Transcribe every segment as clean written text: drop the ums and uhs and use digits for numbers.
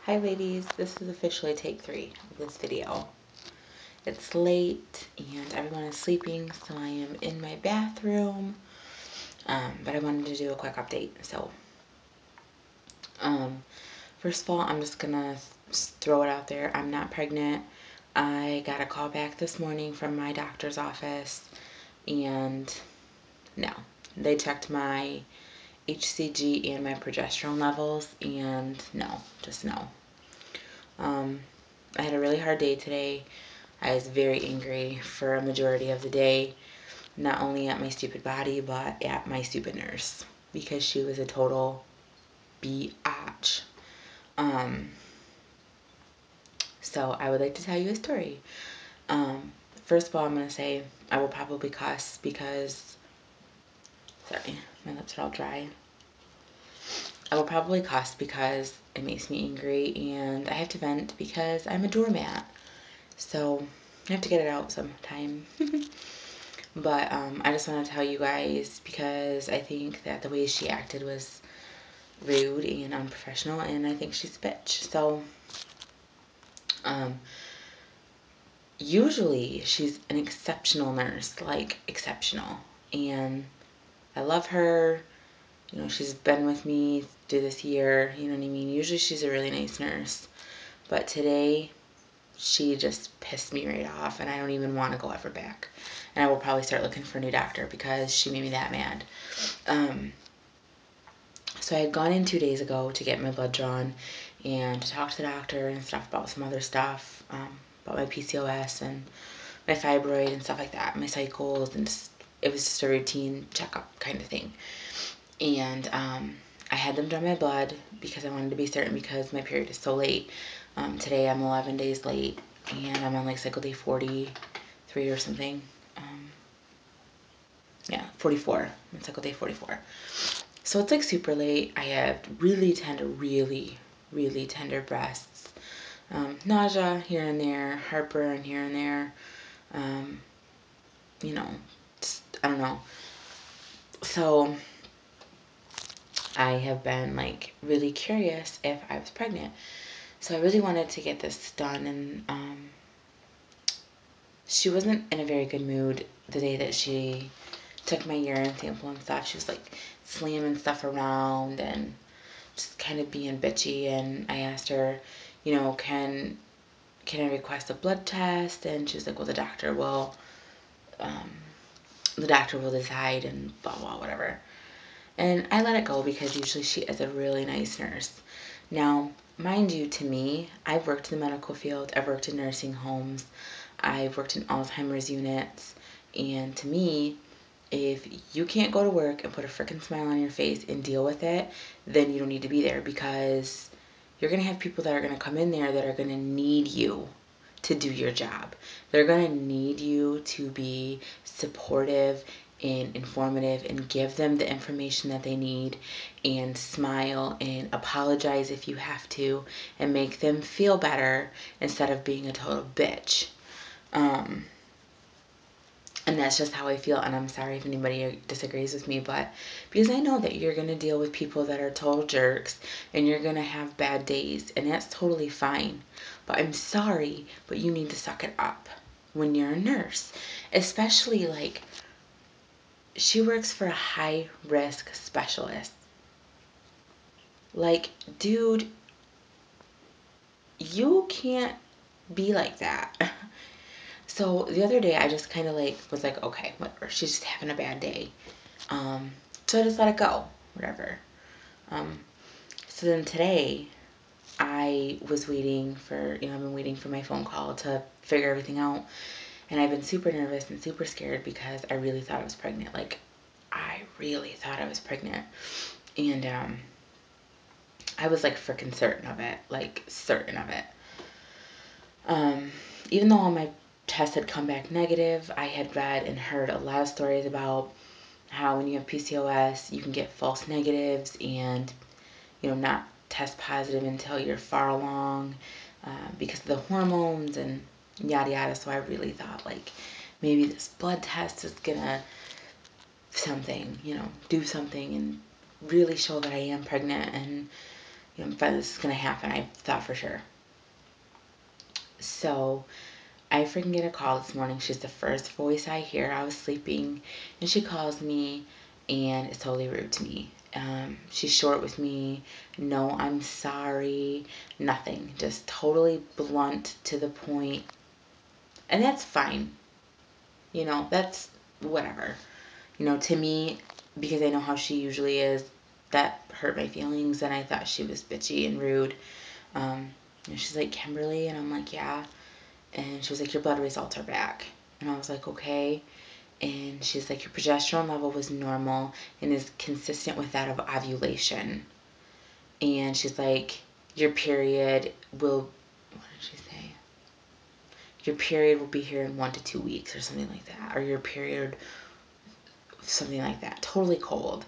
Hi ladies, this is officially take 3 of this video. It's late and everyone is sleeping, so I am in my bathroom, but I wanted to do a quick update. So, first of all, I'm just gonna throw it out there. I'm not pregnant. I got a call back this morning from my doctor's office, and no, they checked my HCG and my progesterone levels, and no, just no. I had a really hard day today. I was very angry for a majority of the day, not only at my stupid body, but at my stupid nurse, because she was a total biatch. So I would like to tell you a story. First of all, I'm going to say I will probably cuss because, sorry, my lips are all dry. I will probably cuss because it makes me angry, and I have to vent because I'm a doormat. So I have to get it out sometime. But I just want to tell you guys because I think that the way she acted was rude and unprofessional, and I think she's a bitch. So usually she's an exceptional nurse, like exceptional, and I love her. You know, she's been with me through this year, you know what I mean? Usually she's a really nice nurse, but today she just pissed me right off, and I don't even want to go ever back. And I will probably start looking for a new doctor because she made me that mad. So I had gone in 2 days ago to get my blood drawn and to talk to the doctor and stuff about some other stuff, about my PCOS and my fibroid and stuff like that, my cycles, and just, it was just a routine checkup kind of thing. And I had them draw my blood because I wanted to be certain because my period is so late. Today I'm 11 days late, and I'm on like cycle day 43 or something. Yeah, 44. I'm on cycle day 44. So it's like super late. I have really tender breasts. Nausea here and there, heartburn here and there. You know, just, I don't know. So I have been like really curious if I was pregnant. So I really wanted to get this done, and she wasn't in a very good mood the day that she took my urine sample and stuff. She was like slamming stuff around and just kind of being bitchy. And I asked her, you know, can I request a blood test? And she was like, well, the doctor will decide and blah blah whatever. And I let it go because usually she is a really nice nurse. Now, mind you, to me, I've worked in the medical field. I've worked in nursing homes. I've worked in Alzheimer's units. And to me, if you can't go to work and put a freaking smile on your face and deal with it, then you don't need to be there, because you're going to have people that are going to come in there that are going to need you to do your job. They're going to need you to be supportive and informative and give them the information that they need, and smile and apologize if you have to, and make them feel better instead of being a total bitch. And that's just how I feel, and I'm sorry if anybody disagrees with me, but because I know that you're going to deal with people that are total jerks, and you're going to have bad days, and that's totally fine. But I'm sorry, but you need to suck it up when you're a nurse. Especially, like, she works for a high-risk specialist. Like, dude, you can't be like that. So the other day, I just kind of like was like, okay, whatever. She's just having a bad day. So I just let it go, whatever. So then today, I was waiting for, I've been waiting for my phone call to figure everything out. And I've been super nervous and super scared because I really thought I was pregnant. Like, I really thought I was pregnant. And I was like freaking certain of it. Like, certain of it. Even though all my tests had come back negative, I had read and heard a lot of stories about how when you have PCOS, you can get false negatives and, not test positive until you're far along because of the hormones and yada yada. So I really thought, like, maybe this blood test is gonna do something and really show that I am pregnant, and this is going to happen. I thought for sure. So I freaking get a call this morning. She's the first voice I hear. I was sleeping, and she calls me, and it's totally rude to me. She's short with me. No, I'm sorry. Nothing. Just totally blunt to the point. And that's fine. That's whatever. To me, because I know how she usually is, that hurt my feelings, and I thought she was bitchy and rude. And she's like, Kimberly, and I'm like, yeah. And she was like, your blood results are back. And I was like, okay. And she's like, your progesterone level was normal and is consistent with that of ovulation. And she's like, your period will, what did she say? Your period will be here in 1 to 2 weeks or something like that. Or your period, something like that. Totally cold.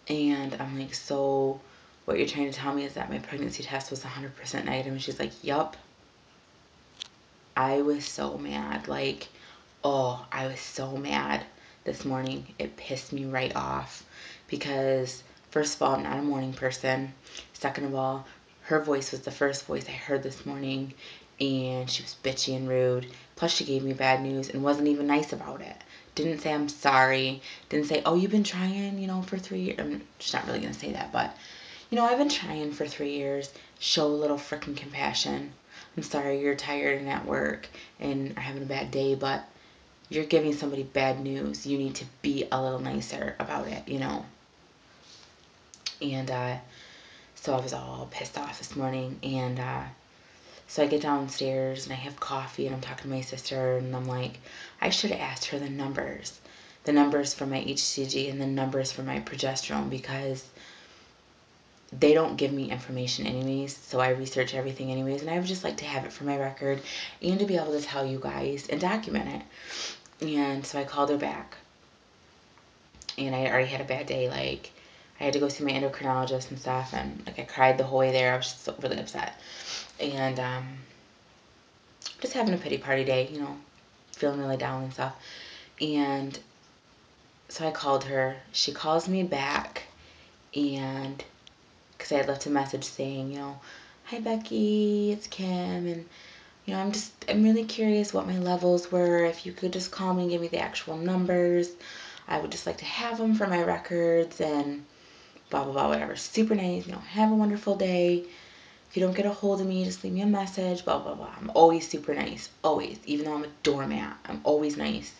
And I'm like, so what you're trying to tell me is that my pregnancy test was 100% negative? And she's like, yup. I was so mad. Like, oh, I was so mad this morning. It pissed me right off because, first of all, I'm not a morning person. Second of all, her voice was the first voice I heard this morning, and she was bitchy and rude. Plus, she gave me bad news and wasn't even nice about it. Didn't say I'm sorry. Didn't say, oh, you've been trying, for 3 years. I'm just not really going to say that, but, I've been trying for 3 years. Show a little freaking compassion. I'm sorry you're tired and at work and are having a bad day, but you're giving somebody bad news. You need to be a little nicer about it, And so I was all pissed off this morning. And so I get downstairs and I have coffee and I'm talking to my sister and I'm like, I should have asked her the numbers for my HCG and the numbers for my progesterone, because they don't give me information anyways, so I research everything anyways, and I would just like to have it for my record and to be able to tell you guys and document it. And so I called her back, and I already had a bad day. Like, I had to go see my endocrinologist and stuff, and like I cried the whole way there. I was just so really upset, and just having a pity party day, feeling really down and stuff. And so I called her. She calls me back, and because I had left a message saying, hi Becky, it's Kim, and I'm really curious what my levels were. If you could just call me and give me the actual numbers, I would just like to have them for my records, and blah blah blah, whatever. Super nice, have a wonderful day. If you don't get a hold of me, just leave me a message, blah blah blah. I'm always super nice, always, even though I'm a doormat, I'm always nice.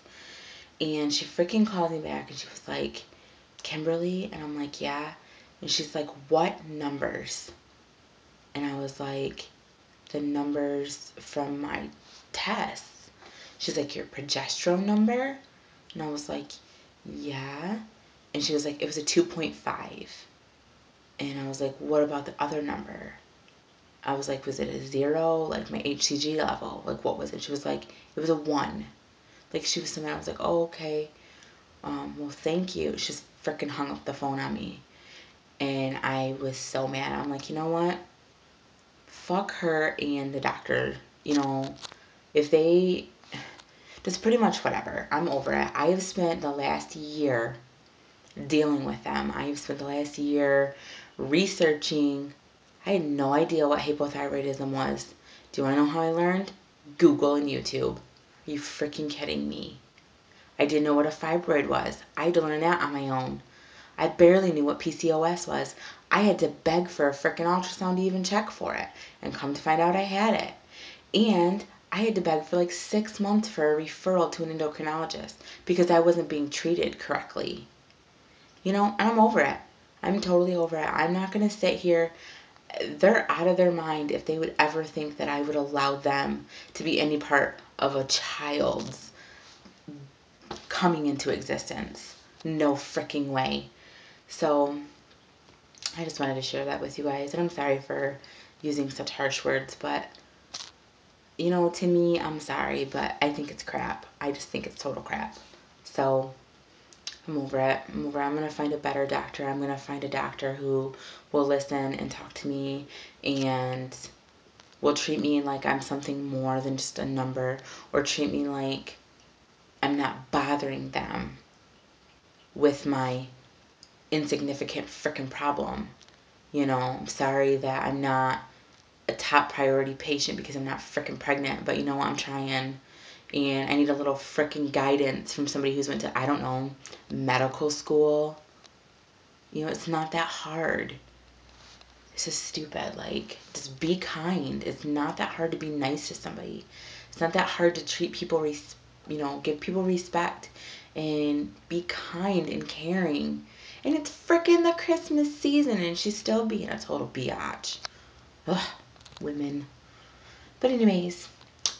And she freaking called me back and she was like, Kimberly, and I'm like, yeah. And she's like, what numbers? And I was like, the numbers from my tests. She's like, your progesterone number? And I was like, yeah. And she was like, it was a 2.5. And I was like, what about the other number? I was like, was it a 0? Like my HCG level? Like, what was it? She was like, it was a 1. Like, she was something. I was like, oh, okay. Well, thank you. She just freaking hung up the phone on me. And I was so mad. I'm like, you know what? Fuck her and the doctor. If they, just pretty much whatever. I'm over it. I have spent the last year dealing with them. I have spent the last year researching. I had no idea what hypothyroidism was. Do you want to know how I learned? Google and YouTube. Are you freaking kidding me? I didn't know what a fibroid was. I had to learn that on my own. I barely knew what PCOS was. I had to beg for a freaking ultrasound to even check for it. And come to find out I had it. And I had to beg for like 6 months for a referral to an endocrinologist because I wasn't being treated correctly. And I'm over it. I'm totally over it. I'm not going to sit here. They're out of their mind if they would ever think that I would allow them to be any part of a child's coming into existence. No freaking way. So I just wanted to share that with you guys. And I'm sorry for using such harsh words, but to me, I'm sorry, but I think it's crap. I just think it's total crap. So I'm over it. I'm going to find a better doctor. I'm going to find a doctor who will listen and talk to me and will treat me like I'm something more than just a number, or treat me like I'm not bothering them with my insignificant frickin' problem. You know, I'm sorry that I'm not a top priority patient because I'm not freaking pregnant, but you know what, I'm trying. And I need a little freaking guidance from somebody who's went to, I don't know, medical school. You know, it's not that hard. It's just stupid. Like, just be kind. It's not that hard to be nice to somebody. It's not that hard to treat people, give people respect and be kind and caring. And it's freaking the Christmas season and she's still being a total biatch. Ugh, women. But anyways,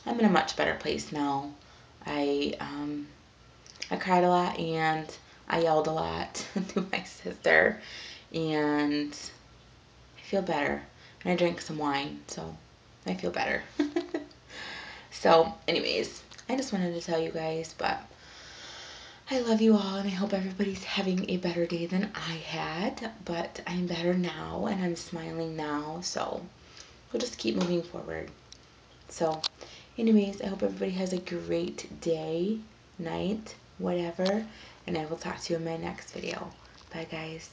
I'm in a much better place now. I cried a lot and I yelled a lot to my sister, and I feel better. And I drank some wine, so I feel better. So, anyways, I just wanted to tell you guys, but I love you all and I hope everybody's having a better day than I had. But I'm better now and I'm smiling now, so we'll just keep moving forward. So, anyways, I hope everybody has a great day, night, whatever, and I will talk to you in my next video. Bye, guys.